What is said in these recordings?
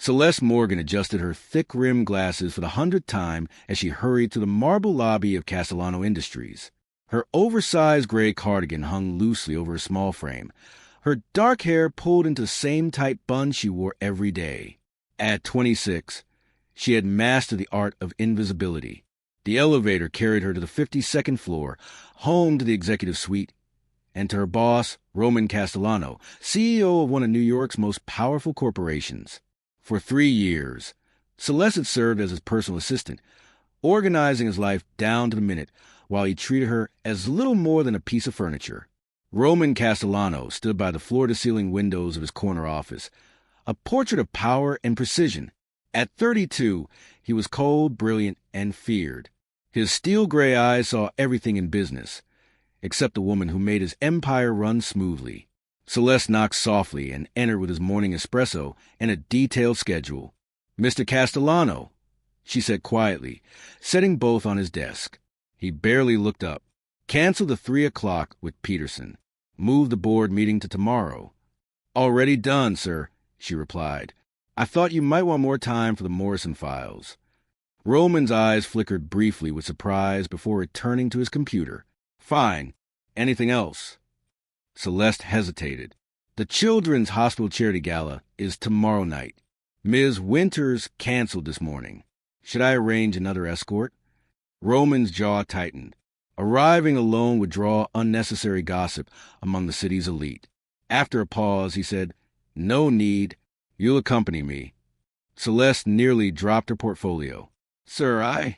Celeste Morgan adjusted her thick-rimmed glasses for the 100th time as she hurried to the marble lobby of Castellano Industries. Her oversized gray cardigan hung loosely over her small frame, her dark hair pulled into the same tight bun she wore every day. At 26, she had mastered the art of invisibility. The elevator carried her to the 52nd floor, home to the executive suite, and to her boss, Roman Castellano, CEO of one of New York's most powerful corporations. For 3 years, Celeste had served as his personal assistant, organizing his life down to the minute while he treated her as little more than a piece of furniture. Roman Castellano stood by the floor-to-ceiling windows of his corner office, a portrait of power and precision. At 32, he was cold, brilliant, and feared. His steel-gray eyes saw everything in business, except the woman who made his empire run smoothly. Celeste knocked softly and entered with his morning espresso and a detailed schedule. "Mr. Castellano," she said quietly, setting both on his desk. He barely looked up. "Cancel the 3 o'clock with Peterson. Move the board meeting to tomorrow." "Already done, sir," she replied. "I thought you might want more time for the Morrison files." Roman's eyes flickered briefly with surprise before returning to his computer. "Fine. Anything else?" Celeste hesitated. "The Children's Hospital Charity Gala is tomorrow night. Ms. Winters canceled this morning. Should I arrange another escort?" Roman's jaw tightened. Arriving alone would draw unnecessary gossip among the city's elite. After a pause, he said, "No need. You'll accompany me." Celeste nearly dropped her portfolio. "Sir,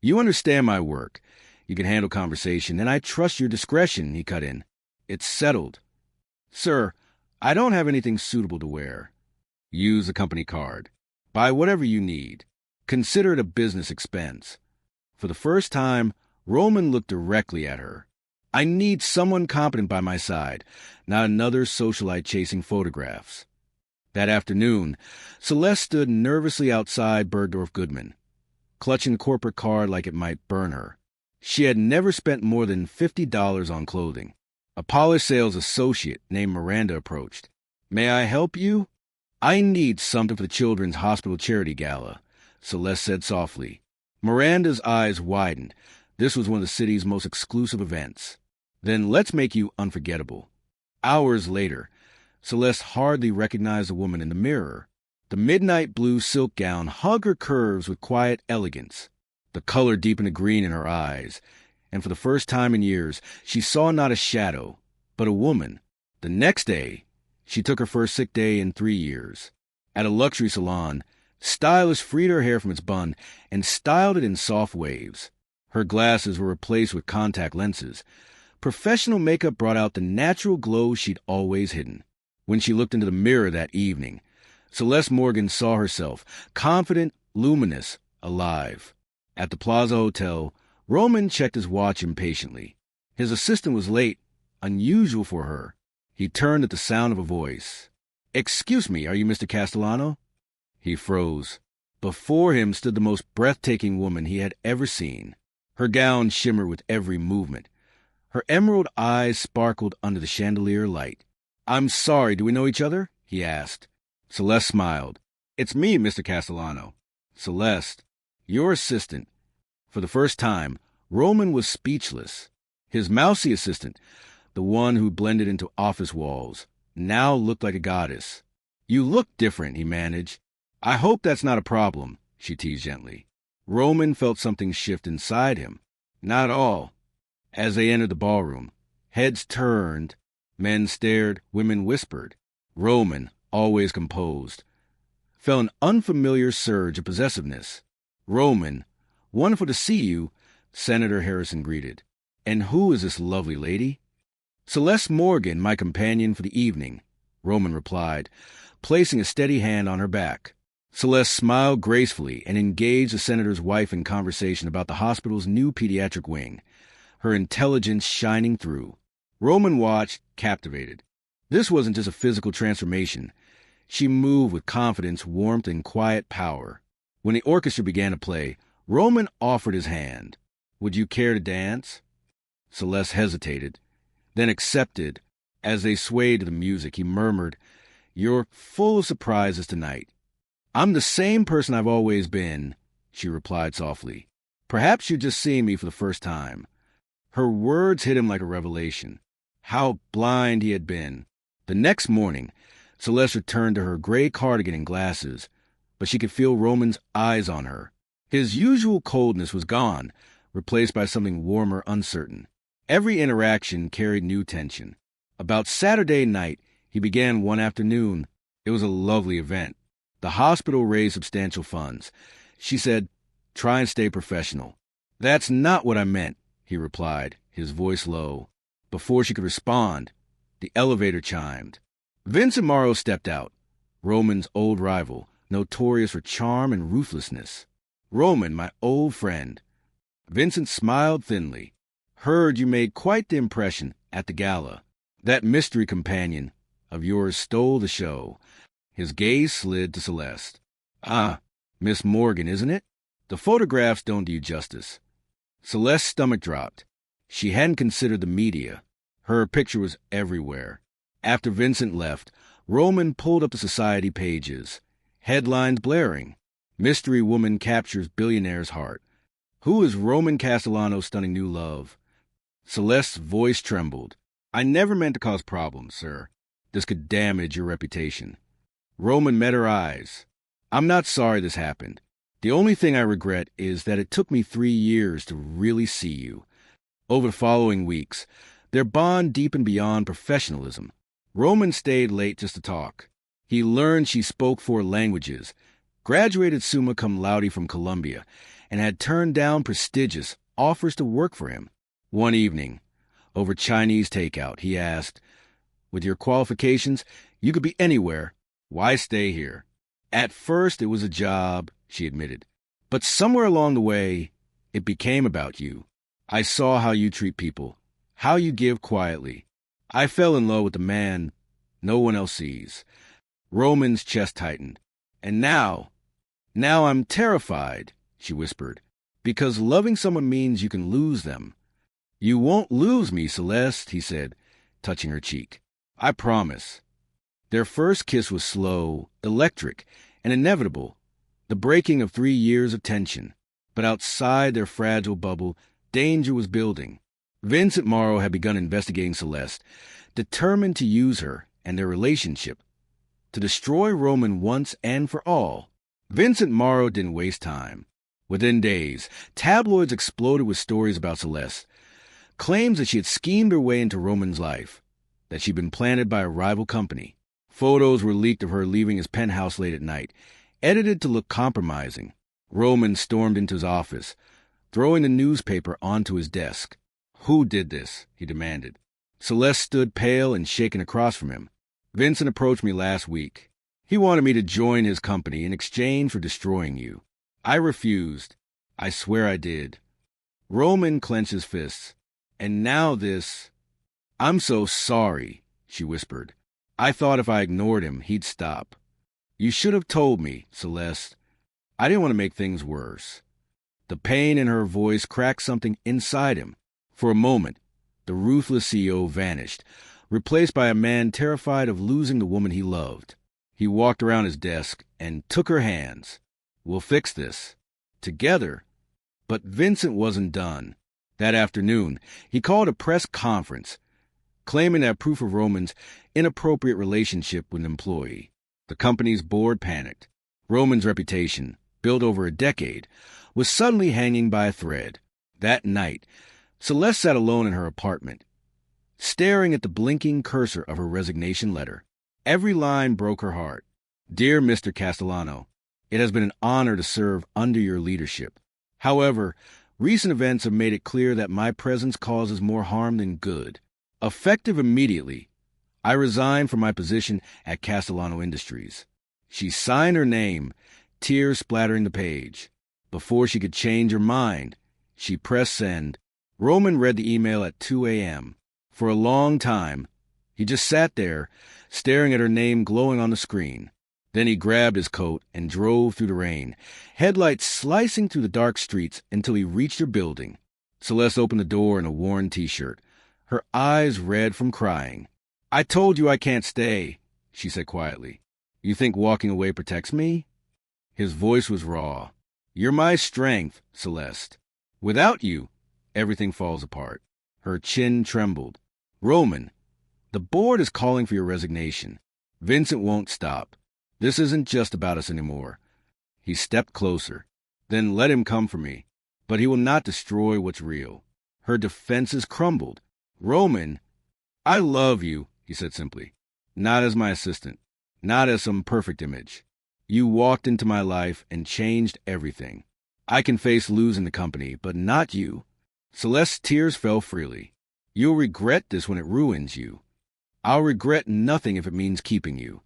You understand my work. You can handle conversation, and I trust your discretion," he cut in. "It's settled." "Sir, I don't have anything suitable to wear." "Use the company card. Buy whatever you need. Consider it a business expense." For the first time, Roman looked directly at her. "I need someone competent by my side, not another socialite chasing photographs." That afternoon, Celeste stood nervously outside Bergdorf Goodman, clutching the corporate card like it might burn her. She had never spent more than $50 on clothing. A polished sales associate named Miranda approached. "May I help you?" "I need something for the Children's Hospital Charity Gala," Celeste said softly. Miranda's eyes widened. This was one of the city's most exclusive events. "Then let's make you unforgettable." Hours later, Celeste hardly recognized the woman in the mirror. The midnight blue silk gown hugged her curves with quiet elegance. The color deepened to green in her eyes, and for the first time in years, she saw not a shadow, but a woman. The next day, she took her first sick day in 3 years. At a luxury salon, stylists freed her hair from its bun and styled it in soft waves. Her glasses were replaced with contact lenses. Professional makeup brought out the natural glow she'd always hidden. When she looked into the mirror that evening, Celeste Morgan saw herself, confident, luminous, alive. At the Plaza Hotel, Roman checked his watch impatiently. His assistant was late, unusual for her. He turned at the sound of a voice. "Excuse me, are you Mr. Castellano?" He froze. Before him stood the most breathtaking woman he had ever seen. Her gown shimmered with every movement. Her emerald eyes sparkled under the chandelier light. "I'm sorry, do we know each other?" he asked. Celeste smiled. "It's me, Mr. Castellano." "Celeste, your assistant." For the first time, Roman was speechless. His mousy assistant, the one who blended into office walls, now looked like a goddess. "You look different," he managed. "I hope that's not a problem," she teased gently. Roman felt something shift inside him. Not all. As they entered the ballroom, heads turned, men stared, women whispered. Roman, always composed, felt an unfamiliar surge of possessiveness. "Roman, wonderful to see you," Senator Harrison greeted. "And who is this lovely lady?" "Celeste Morgan, my companion for the evening," Roman replied, placing a steady hand on her back. Celeste smiled gracefully and engaged the senator's wife in conversation about the hospital's new pediatric wing, her intelligence shining through. Roman watched, captivated. This wasn't just a physical transformation. She moved with confidence, warmth, and quiet power. When the orchestra began to play, Roman offered his hand. "Would you care to dance?" Celeste hesitated, then accepted. As they swayed to the music, he murmured, "You're full of surprises tonight." I'm the same person I've always been, she replied softly. Perhaps you're just seeing me for the first time. Her words hit him like a revelation. How blind he had been. The next morning, Celeste returned to her gray cardigan and glasses, but she could feel Roman's eyes on her. His usual coldness was gone, replaced by something warmer, uncertain. Every interaction carried new tension. About Saturday night, he began one afternoon. It was a lovely event. The hospital raised substantial funds. She said, "Try and stay professional." "That's not what I meant," he replied, his voice low. Before she could respond, the elevator chimed. Vincent Morrow stepped out, Roman's old rival, notorious for charm and ruthlessness. "Roman, my old friend." Vincent smiled thinly. "Heard you made quite the impression at the gala. That mystery companion of yours stole the show." His gaze slid to Celeste. "Ah, Miss Morgan, isn't it? The photographs don't do you justice." Celeste's stomach dropped. She hadn't considered the media. Her picture was everywhere. After Vincent left, Roman pulled up the society pages. Headlines blaring. "Mystery woman captures billionaire's heart." Who is Roman Castellano's stunning new love? Celeste's voice trembled. "I never meant to cause problems, sir. This could damage your reputation." Roman met her eyes. "I'm not sorry this happened. The only thing I regret is that it took me 3 years to really see you." Over the following weeks, their bond deepened beyond professionalism. Roman stayed late just to talk. He learned she spoke 4 languages, graduated summa cum laude from Columbia, and had turned down prestigious offers to work for him. One evening, over Chinese takeout, he asked, "With your qualifications, you could be anywhere. Why stay here?" "At first it was a job," she admitted. "But somewhere along the way, it became about you. I saw how you treat people, how you give quietly. I fell in love with the man no one else sees." Roman's chest tightened. "And now I'm terrified," she whispered, "because loving someone means you can lose them." "You won't lose me, Celeste," he said, touching her cheek. "I promise." Their first kiss was slow, electric, and inevitable, the breaking of 3 years of tension. But outside their fragile bubble, danger was building. Vincent Morrow had begun investigating Celeste, determined to use her and their relationship to destroy Roman once and for all. Vincent Morrow didn't waste time. Within days, tabloids exploded with stories about Celeste, claims that she had schemed her way into Roman's life, that she'd been planted by a rival company. Photos were leaked of her leaving his penthouse late at night, edited to look compromising. Roman stormed into his office, throwing the newspaper onto his desk. "Who did this?" he demanded. Celeste stood pale and shaken across from him. "Vincent approached me last week. He wanted me to join his company in exchange for destroying you. I refused. I swear I did." Roman clenched his fists. "And now this—" "I'm so sorry," she whispered. "I thought if I ignored him, he'd stop." "You should have told me, Celeste. I didn't want to make things worse." The pain in her voice cracked something inside him. For a moment, the ruthless CEO vanished, replaced by a man terrified of losing the woman he loved. He walked around his desk and took her hands. "We'll fix this. Together." But Vincent wasn't done. That afternoon, he called a press conference, claiming that proof of Roman's inappropriate relationship with an employee. The company's board panicked. Roman's reputation, built over a decade, was suddenly hanging by a thread. That night, Celeste sat alone in her apartment, staring at the blinking cursor of her resignation letter. Every line broke her heart. "Dear Mr. Castellano, it has been an honor to serve under your leadership. However, recent events have made it clear that my presence causes more harm than good. Effective immediately, I resign from my position at Castellano Industries." She signed her name, tears splattering the page. Before she could change her mind, she pressed send. Roman read the email at 2 a.m. For a long time, he just sat there, staring at her name glowing on the screen. Then he grabbed his coat and drove through the rain, headlights slicing through the dark streets until he reached her building. Celeste opened the door in a worn T-shirt, her eyes red from crying. "I told you I can't stay," she said quietly. "You think walking away protects me?" His voice was raw. "You're my strength, Celeste. Without you, everything falls apart." Her chin trembled. "Roman, the board is calling for your resignation. Vincent won't stop. This isn't just about us anymore." He stepped closer. "Then let him come for me. But he will not destroy what's real." Her defenses crumbled. "Roman, I love you," he said simply. "Not as my assistant. Not as some perfect image. You walked into my life and changed everything. I can face losing the company, but not you." Celeste's tears fell freely. "You'll regret this when it ruins you." "I'll regret nothing if it means keeping you."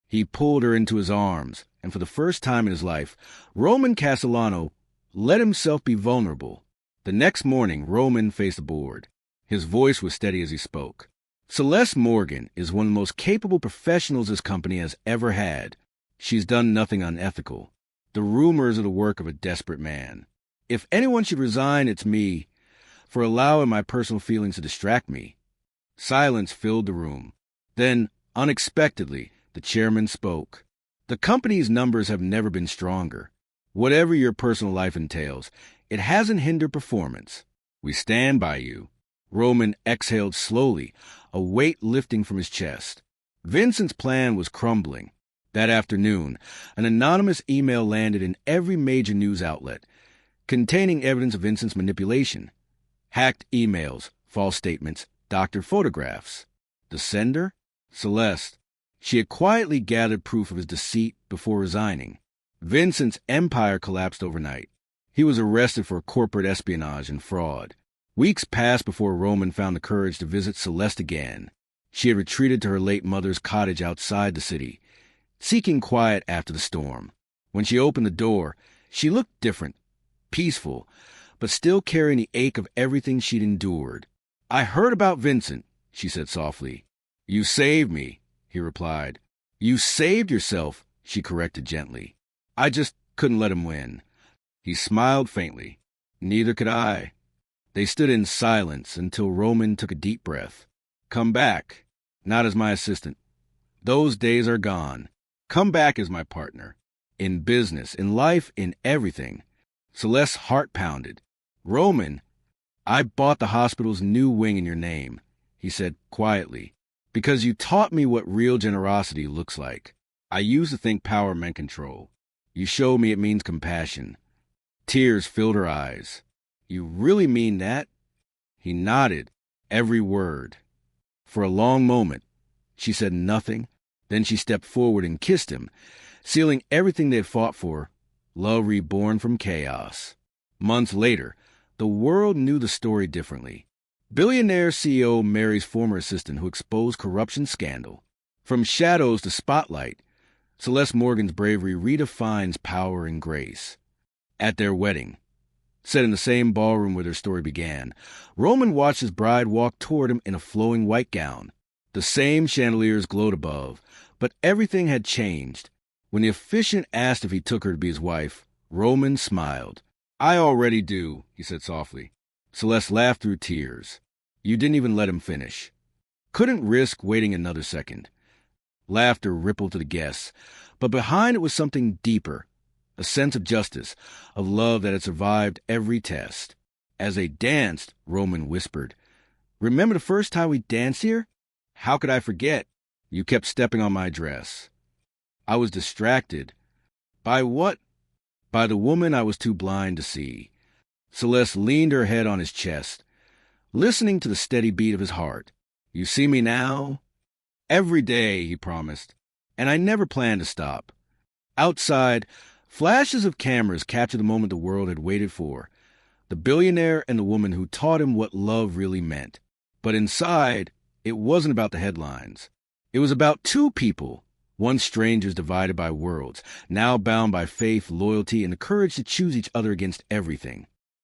He pulled her into his arms, and for the first time in his life, Roman Castellano let himself be vulnerable. The next morning, Roman faced the board. His voice was steady as he spoke. "Celeste Morgan is one of the most capable professionals this company has ever had. She's done nothing unethical. The rumors are the work of a desperate man. If anyone should resign, it's me, for allowing my personal feelings to distract me." Silence filled the room. Then, unexpectedly, the chairman spoke. "The company's numbers have never been stronger. Whatever your personal life entails, it hasn't hindered performance. We stand by you." Roman exhaled slowly, a weight lifting from his chest. Vincent's plan was crumbling. That afternoon, an anonymous email landed in every major news outlet, containing evidence of Vincent's manipulation. Hacked emails, false statements, doctored photographs. The sender? Celeste. She had quietly gathered proof of his deceit before resigning. Vincent's empire collapsed overnight. He was arrested for corporate espionage and fraud. Weeks passed before Roman found the courage to visit Celeste again. She had retreated to her late mother's cottage outside the city, seeking quiet after the storm. When she opened the door, she looked different, peaceful, but still carrying the ache of everything she'd endured. "I heard about Vincent," she said softly. "You saved me," he replied. "You saved yourself," she corrected gently. "I just couldn't let him win." He smiled faintly. "Neither could I." They stood in silence until Roman took a deep breath. "Come back. Not as my assistant. Those days are gone. Come back as my partner. In business, in life, in everything." Celeste's heart pounded. "Roman, I bought the hospital's new wing in your name," he said quietly, "because you taught me what real generosity looks like. I used to think power meant control. You showed me it means compassion." Tears filled her eyes. "You really mean that?" He nodded, every word. For a long moment, she said nothing. Then she stepped forward and kissed him, sealing everything they had fought for, love reborn from chaos. Months later, the world knew the story differently. Billionaire CEO marries former assistant who exposed corruption scandal. From shadows to spotlight, Celeste Morgan's bravery redefines power and grace. At their wedding, set in the same ballroom where their story began, Roman watched his bride walk toward him in a flowing white gown. The same chandeliers glowed above, but everything had changed. When the officiant asked if he took her to be his wife, Roman smiled. "I already do," he said softly. Celeste laughed through tears. "You didn't even let him finish." Couldn't risk waiting another second. Laughter rippled to the guests, but behind it was something deeper, a sense of justice, of love that had survived every test. As they danced, Roman whispered, "Remember the first time we danced here? How could I forget? You kept stepping on my dress." I was distracted. By what? By the woman I was too blind to see. Celeste leaned her head on his chest, listening to the steady beat of his heart. "You see me now?" "Every day," he promised, "and I never plan to stop." Outside, flashes of cameras captured the moment the world had waited for. The billionaire and the woman who taught him what love really meant. But inside, it wasn't about the headlines. It was about two people, once strangers divided by worlds, now bound by faith, loyalty, and the courage to choose each other against everything.